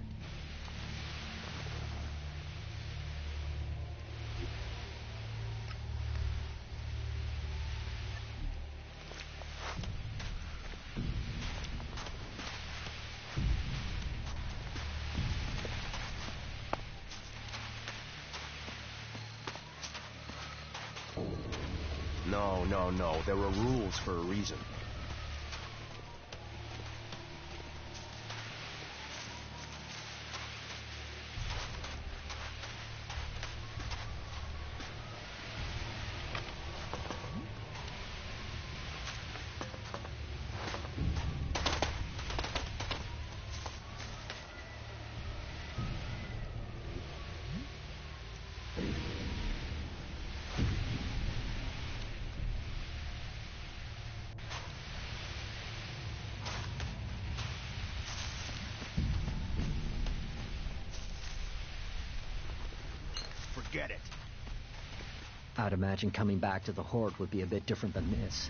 No. There are rules for a reason. Forget it. I'd imagine coming back to the Horde would be a bit different than this.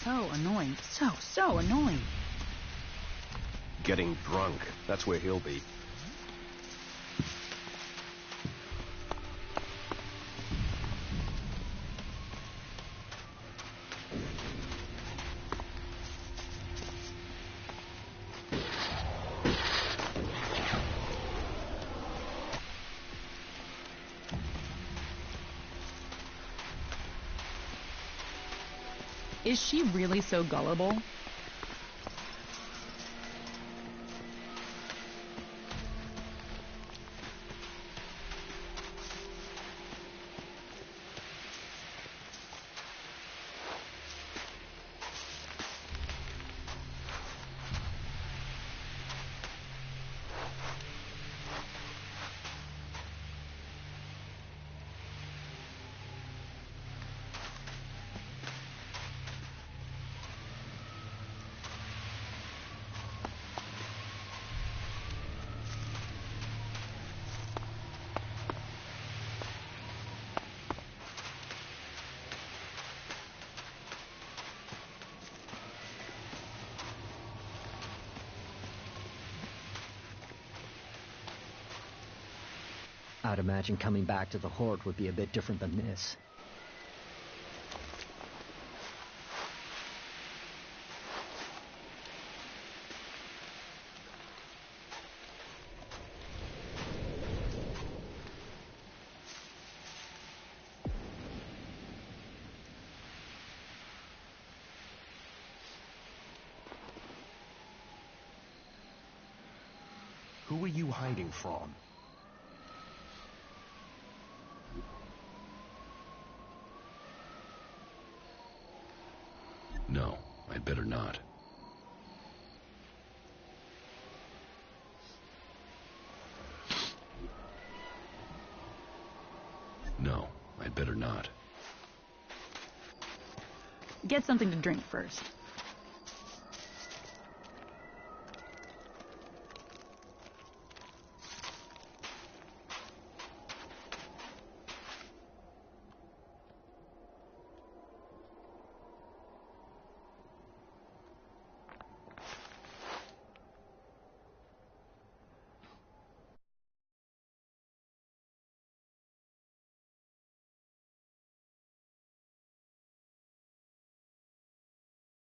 So annoying. So annoying. Getting drunk. That's where he'll be. Is she really so gullible? I'd imagine coming back to the Horde would be a bit different than this. Who are you hiding from? No, I'd better not. No, I'd better not. Get something to drink first.